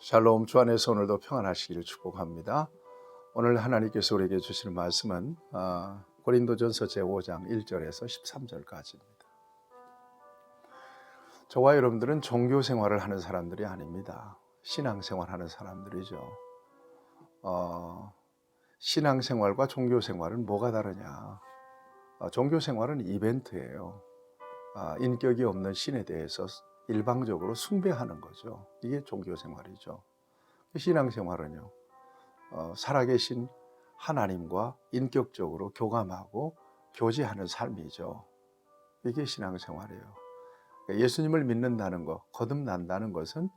샬롬, 주 안에서 오늘도 평안하시기를 축복합니다. 오늘 하나님께서 우리에게 주시는 말씀은 고린도전서 제5장 1절에서 13절까지입니다. 저와 여러분들은 종교 생활을 하는 사람들이 아닙니다. 신앙 생활하는 사람들이죠. 신앙 생활과 종교 생활은 뭐가 다르냐? 종교 생활은 이벤트예요. 인격이 없는 신에 대해서 일방적으로 숭배하는 거죠. 이게 종교 생활이죠. 신앙 생활은요, 살아계신 하나님과 인격적으로 교감하고 교제하는 삶이죠. 이게 신앙 생활이에요. 예수님을 믿는다는 것, 거듭난다는 것은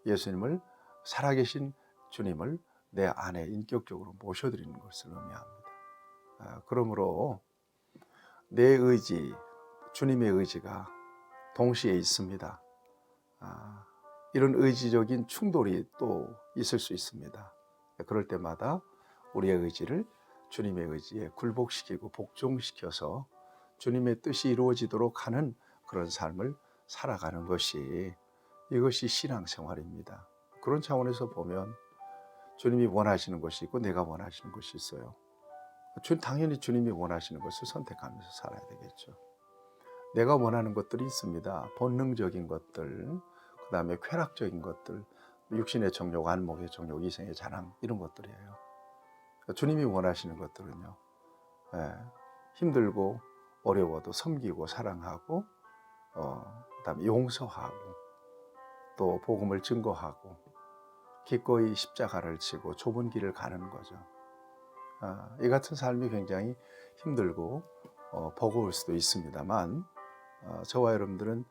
예수님을, 살아계신 주님을 내 안에 인격적으로 모셔드리는 것을 의미합니다. 그러므로 내 의지, 주님의 의지가 동시에 있습니다. 이런 의지적인 충돌이 또 있을 수 있습니다. 그럴 때마다 우리의 의지를 주님의 의지에 굴복시키고 복종시켜서 주님의 뜻이 이루어지도록 하는 그런 삶을 살아가는 것이, 이것이 신앙생활입니다. 그런 차원에서 보면 주님이 원하시는 것이 있고 내가 원하시는 것이 있어요. 당연히 주님이 원하시는 것을 선택하면서 살아야 되겠죠. 내가 원하는 것들이 있습니다. 본능적인 것들, 그 다음에 쾌락적인 것들, 육신의 정욕, 안목의 정욕, 이생의 자랑, 이런 것들이에요. 주님이 원하시는 것들은요, 힘들고 어려워도 섬기고 사랑하고, 그 다음에 용서하고, 또 복음을 증거하고, 기꺼이 십자가를 지고 좁은 길을 가는 거죠. 이 같은 삶이 굉장히 힘들고 버거울 수도 있습니다만, 저와 여러분들은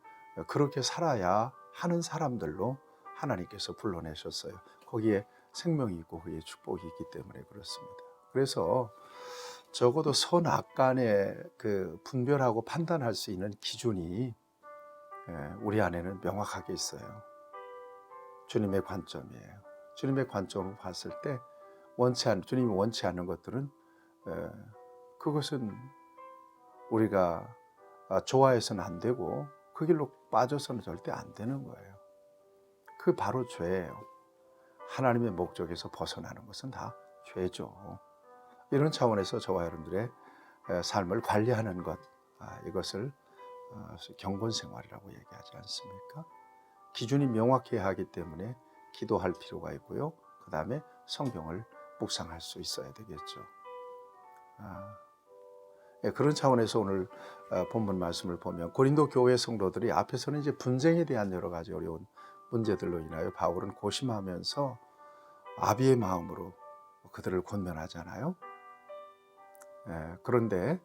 그렇게 살아야 하는 사람들로 하나님께서 불러내셨어요. 거기에 생명이 있고 거기에 축복이 있기 때문에 그렇습니다. 그래서 적어도 선악 간의 그 분별하고 판단할 수 있는 기준이 우리 안에는 명확하게 있어요. 주님의 관점이에요. 주님의 관점으로 봤을 때 주님이 원치 않는 것들은 그것은 우리가 좋아해서는 안 되고 그 길로 빠져서는 절대 안 되는 거예요. 그 바로 죄예요. 하나님의 목적에서 벗어나는 것은 다 죄죠. 이런 차원에서 저와 여러분들의 삶을 관리하는 것, 이것을 경건생활이라고 얘기하지 않습니까? 기준이 명확해야 하기 때문에 기도할 필요가 있고요. 그 다음에 성경을 묵상할 수 있어야 되겠죠. 그런 차원에서 오늘 본문 말씀을 보면 고린도 교회 성도들이 앞에서는 이제 분쟁에 대한 여러 가지 어려운 문제들로 인하여 바울은 고심하면서 아비의 마음으로 그들을 권면하잖아요. 그런데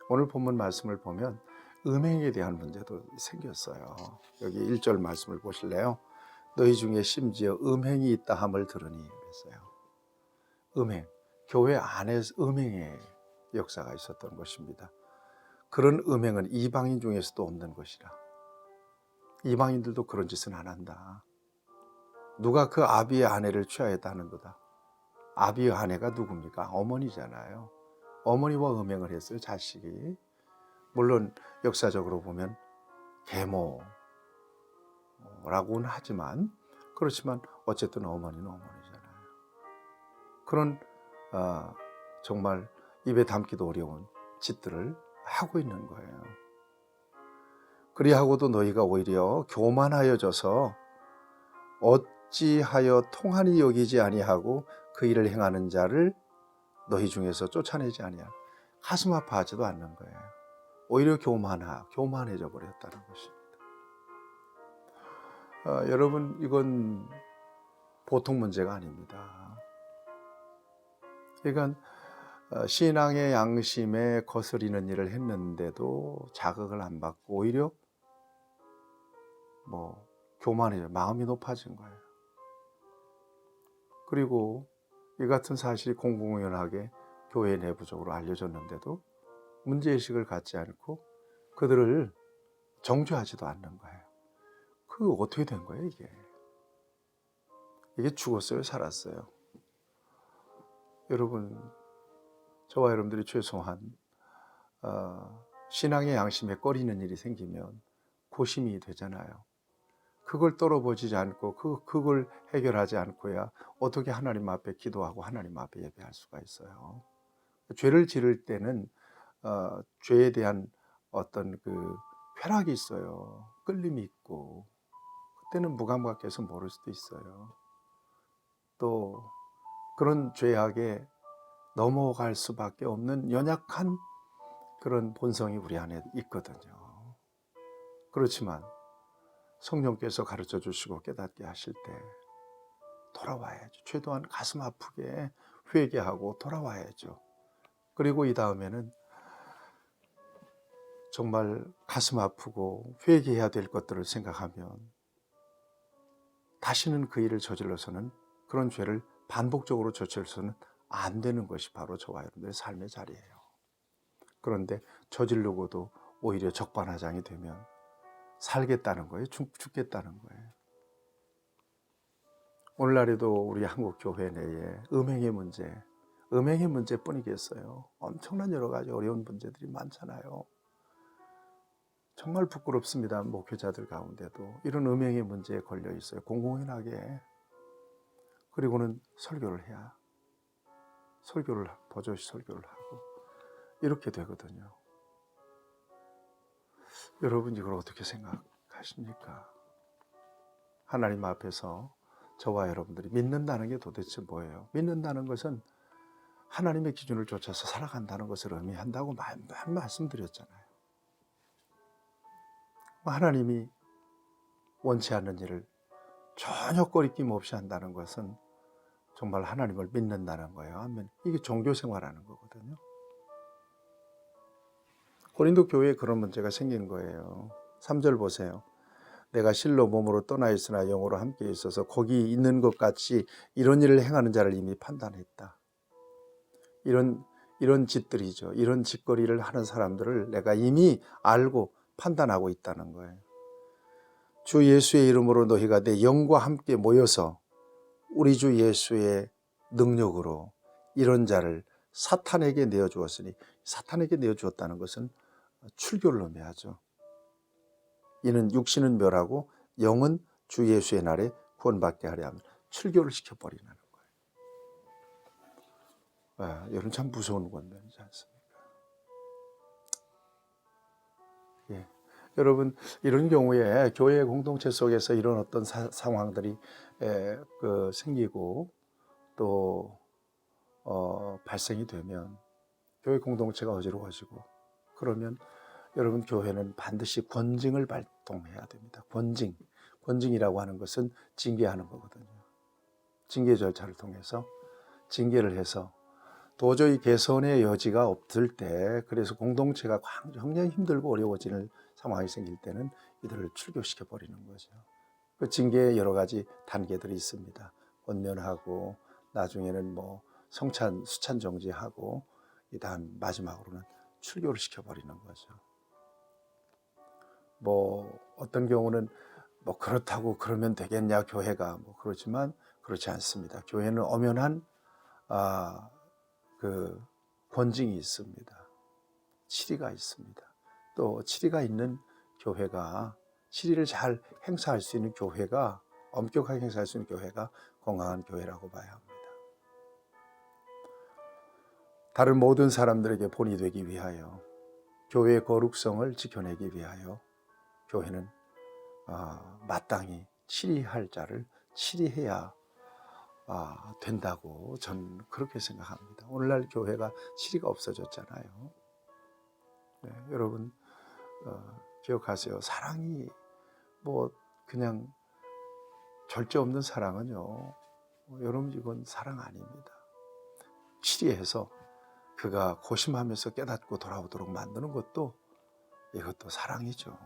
오늘 본문 말씀을 보면 음행에 대한 문제도 생겼어요. 여기 1절 말씀을 보실래요? 너희 중에 심지어 음행이 있다 함을 들으니 그랬어요. 음행, 교회 안에 음행의 역사가 있었던 것입니다. 그런 음행은 이방인 중에서도 없는 것이라. 이방인들도 그런 짓은 안 한다. 누가 그 아비의 아내를 취하였다 하는도다. 아비의 아내가 누굽니까? 어머니잖아요. 어머니와 음행을 했어요, 자식이. 물론 역사적으로 보면 계모라고는 하지만, 그렇지만 어쨌든 어머니는 어머니잖아요. 그런 정말 입에 담기도 어려운 짓들을 하고 있는 거예요. 그리하고도 너희가 오히려 교만하여져서 어찌하여 통한이 여기지 아니하고 그 일을 행하는 자를 너희 중에서 쫓아내지 아니하고 가슴 아파하지도 않는 거예요. 오히려 교만해져 버렸다는 것입니다. 여러분, 이건 보통 문제가 아닙니다. 그러니까 신앙의 양심에 거스리는 일을 했는데도 자극을 안 받고 오히려 교만해져, 마음이 높아진 거예요. 그리고 이 같은 사실이 공공연하게 교회 내부적으로 알려졌는데도 문제의식을 갖지 않고 그들을 정죄하지도 않는 거예요. 그게 어떻게 된 거예요, 이게? 이게 죽었어요, 살았어요? 여러분, 저와 여러분들이 최소한 신앙의 양심에 꺼리는 일이 생기면 고심이 되잖아요. 그걸 떨어보지 않고 그걸 해결하지 않고야 어떻게 하나님 앞에 기도하고 하나님 앞에 예배할 수가 있어요. 죄를 지을 때는 죄에 대한 어떤 그 쾌락이 있어요. 끌림이 있고 그때는 무감각해서 모를 수도 있어요. 또 그런 죄악에 넘어갈 수밖에 없는 연약한 그런 본성이 우리 안에 있거든요. 그렇지만 성령께서 가르쳐 주시고 깨닫게 하실 때 돌아와야죠. 최소한 가슴 아프게 회개하고 돌아와야죠. 그리고 이 다음에는 정말 가슴 아프고 회개해야 될 것들을 생각하면 다시는 그 일을 저질러서는, 그런 죄를 반복적으로 저질러서는 안 되는 것이 바로 저와 여러분들의 삶의 자리예요. 그런데 저지르고도 오히려 적반하장이 되면 살겠다는 거예요? 죽겠다는 거예요? 오늘날에도 우리 한국 교회 내에 음행의 문제뿐이겠어요. 엄청난 여러 가지 어려운 문제들이 많잖아요. 정말 부끄럽습니다. 목회자들 가운데도 이런 음행의 문제에 걸려 있어요. 공공연하게. 그리고는 버젓이 설교를 하고 이렇게 되거든요. 여러분 이걸 어떻게 생각하십니까? 하나님 앞에서 저와 여러분들이 믿는다는 게 도대체 뭐예요? 믿는다는 것은 하나님의 기준을 쫓아서 살아간다는 것을 의미한다고 말씀드렸잖아요. 하나님이 원치 않는 일을 전혀 꺼리낌 없이 한다는 것은 정말 하나님을 믿는다는 거예요. 아멘. 이게 종교 생활하는 거거든요. 고린도 교회에 그런 문제가 생긴 거예요. 3절 보세요. 내가 실로 몸으로 떠나 있으나 영으로 함께 있어서 거기 있는 것 같이 이런 일을 행하는 자를 이미 판단했다. 이런 짓들이죠. 이런 짓거리를 하는 사람들을 내가 이미 알고 판단하고 있다는 거예요. 주 예수의 이름으로 너희가 내 영과 함께 모여서 우리 주 예수의 능력으로 이런 자를 사탄에게 내어주었으니, 사탄에게 내어주었다는 것은 출교를 의미하죠. 이는 육신은 멸하고 영은 주 예수의 날에 구원받게 하려 하면 출교를 시켜버리는 거예요. 여러분 참 무서운 권면이지 않습니까? 예. 여러분 이런 경우에 교회 공동체 속에서 이런 어떤 상황들이 생기고 또 발생이 되면 교회 공동체가 어지러워지고 그러면 여러분 교회는 반드시 권징을 발동해야 됩니다. 권징이라고 하는 것은 징계하는 거거든요. 징계 절차를 통해서 징계를 해서 도저히 개선의 여지가 없을 때, 그래서 공동체가 굉장히 힘들고 어려워지는 상황이 생길 때는 이들을 출교시켜 버리는 거죠. 그 징계에 여러 가지 단계들이 있습니다. 권면하고 나중에는 수찬 정지하고 이다음 마지막으로는 출교를 시켜버리는 거죠. 어떤 경우는 그렇다고 그러면 되겠냐 교회가 그렇지만 그렇지 않습니다. 교회는 엄연한 그 권징이 있습니다. 치리가 있습니다. 또 치리가 있는 교회가, 치리를 잘 행사할 수 있는 교회가, 엄격하게 행사할 수 있는 교회가 건강한 교회라고 봐야 합니다. 다른 모든 사람들에게 본이 되기 위하여, 교회의 거룩성을 지켜내기 위하여 교회는 마땅히 치리할 자를 치리해야 된다고 저는 그렇게 생각합니다. 오늘날 교회가 치리가 없어졌잖아요. 네, 여러분 기억하세요. 사랑이 그냥 절제 없는 사랑은요, 여러분 이건 사랑 아닙니다. 치리해서 그가 고심하면서 깨닫고 돌아오도록 만드는 것도 이것도 사랑이죠.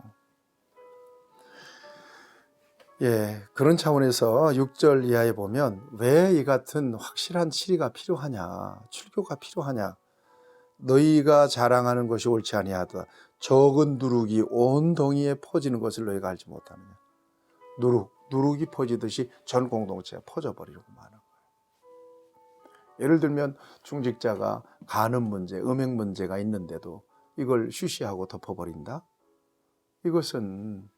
그런 차원에서 6절 이하에 보면 왜 이 같은 확실한 치리가 필요하냐, 출교가 필요하냐, 너희가 자랑하는 것이 옳지 아니하다. 적은 누룩이 온 덩이에 퍼지는 것을 너희가 알지 못하느냐. 누룩이 퍼지듯이 전 공동체가 퍼져버리려고 하는 거예요. 예를 들면 중직자가 간음 문제, 음행 문제가 있는데도 이걸 쉬쉬하고 덮어버린다? 이것은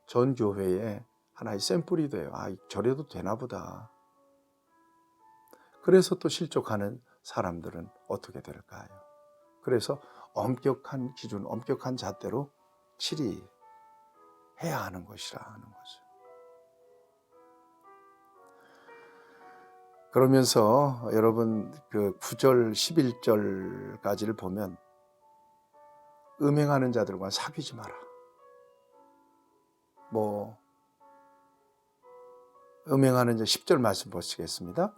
전 교회에 하나의 샘플이 돼요. 아, 저래도 되나 보다. 그래서 또 실족하는 사람들은 어떻게 될까요? 그래서 엄격한 기준, 엄격한 잣대로 치리해야 하는 것이라는 거죠. 그러면서 여러분 그 9절, 11절까지를 보면 음행하는 자들과 사귀지 마라. 음행하는 자 10절 말씀 보시겠습니다.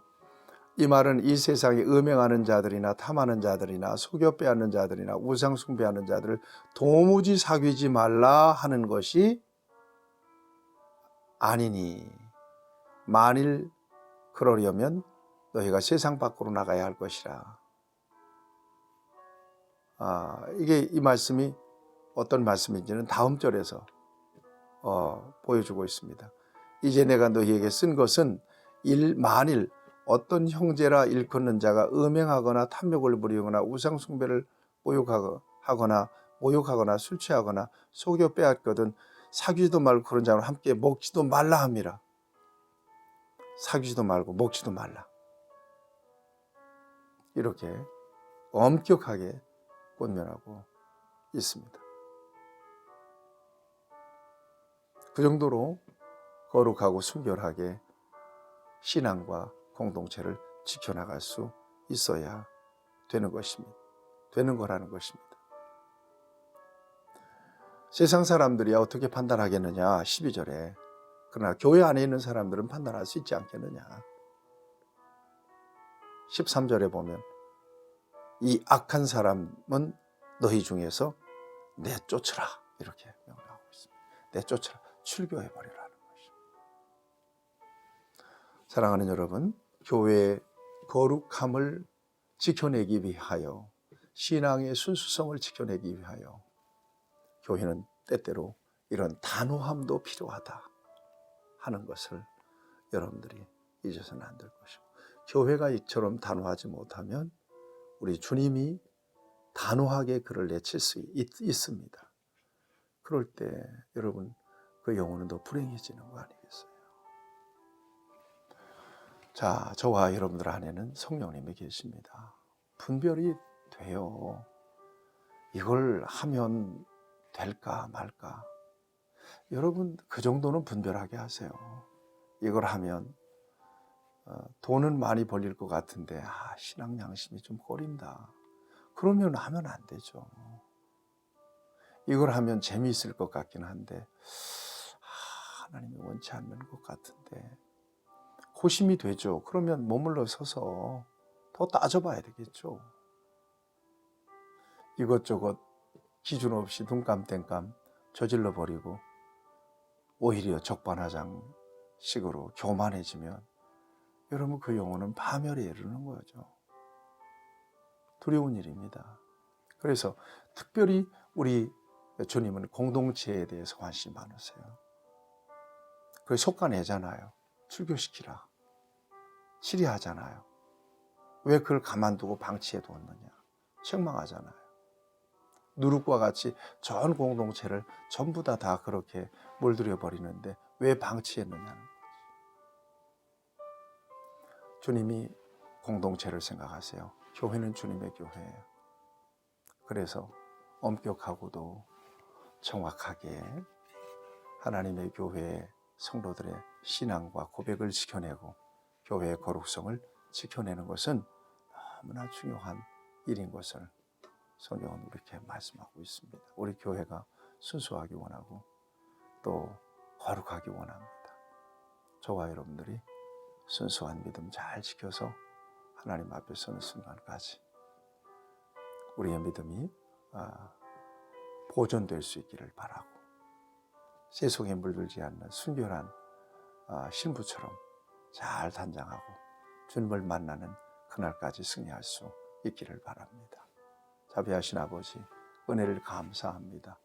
이 말은 이 세상에 음행하는 자들이나 탐하는 자들이나 속여 빼앗는 자들이나 우상 숭배하는 자들을 도무지 사귀지 말라 하는 것이 아니니 만일 그러려면 너희가 세상 밖으로 나가야 할 것이라. 이게 이 말씀이 어떤 말씀인지는 다음 절에서 보여주고 있습니다. 이제 내가 너희에게 쓴 것은 만일 어떤 형제라 일컫는 자가 음행하거나 탐욕을 부리거나 우상 숭배를 모욕하거나 술 취하거나 속여 빼앗거든 사귀지도 말고 그런 자와 함께 먹지도 말라 함이라. 사귀지도 말고 먹지도 말라. 이렇게 엄격하게 권면하고 있습니다. 그 정도로 거룩하고 순결하게 신앙과 공동체를 지켜나갈 수 있어야 되는 거라는 것입니다. 세상 사람들이 어떻게 판단하겠느냐 12절에 그러나 교회 안에 있는 사람들은 판단할 수 있지 않겠느냐 13절에 보면 이 악한 사람은 너희 중에서 내쫓으라 이렇게 명령하고 있습니다. 내쫓으라 출교해버리라는 것입니다. 사랑하는 여러분, 교회의 거룩함을 지켜내기 위하여 신앙의 순수성을 지켜내기 위하여 교회는 때때로 이런 단호함도 필요하다 하는 것을 여러분들이 잊어서는 안 될 것이고 교회가 이처럼 단호하지 못하면 우리 주님이 단호하게 그를 내칠 수 있습니다. 그럴 때 여러분 그 영혼은 더 불행해지는 거 아니겠어요? 자, 저와 여러분들 안에는 성령님이 계십니다. 분별이 돼요. 이걸 하면 될까 말까. 여러분 그 정도는 분별하게 하세요. 이걸 하면 돈은 많이 벌릴 것 같은데 신앙 양심이 좀 꺼린다. 그러면 하면 안 되죠. 이걸 하면 재미있을 것 같긴 한데 하나님이 원치 않는 것 같은데 고심이 되죠. 그러면 머물러 서서 더 따져봐야 되겠죠. 이것저것 기준 없이 눈깜땡깜 저질러 버리고 오히려 적반하장식으로 교만해지면 여러분 그 영혼은 파멸에 이르는 거죠. 두려운 일입니다. 그래서 특별히 우리 주님은 공동체에 대해서 관심이 많으세요. 그걸 솎아내잖아요. 출교시키라. 치리하잖아요. 왜 그걸 가만두고 방치해 두었느냐. 책망하잖아요. 누룩과 같이 전 공동체를 전부 다 그렇게 물들여 버리는데 왜 방치했느냐는 거지. 주님이 공동체를 생각하세요. 교회는 주님의 교회예요. 그래서 엄격하고도 정확하게 하나님의 교회의 성도들의 신앙과 고백을 지켜내고 교회의 거룩성을 지켜내는 것은 너무나 중요한 일인 것을 성경은 이렇게 말씀하고 있습니다. 우리 교회가 순수하기 원하고 또 거룩하기 원합니다. 저와 여러분들이 순수한 믿음 잘 지켜서 하나님 앞에 서는 순간까지 우리의 믿음이 보존될 수 있기를 바라고 세속에 물들지 않는 순결한 신부처럼 잘 단장하고 주님을 만나는 그날까지 승리할 수 있기를 바랍니다. 자비하신 아버지, 은혜를 감사합니다.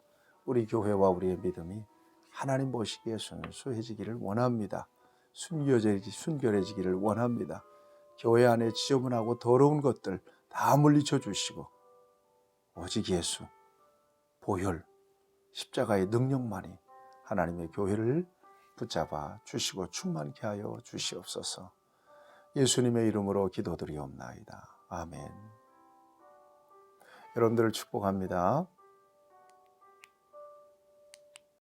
우리 교회와 우리의 믿음이 하나님 보시기에 순수해지기를 원합니다. 순결해지기를 원합니다. 교회 안에 지저분하고 더러운 것들 다 물리쳐 주시고 오직 예수, 보혈, 십자가의 능력만이 하나님의 교회를 붙잡아 주시고 충만케 하여 주시옵소서. 예수님의 이름으로 기도드리옵나이다. 아멘. 여러분들을 축복합니다.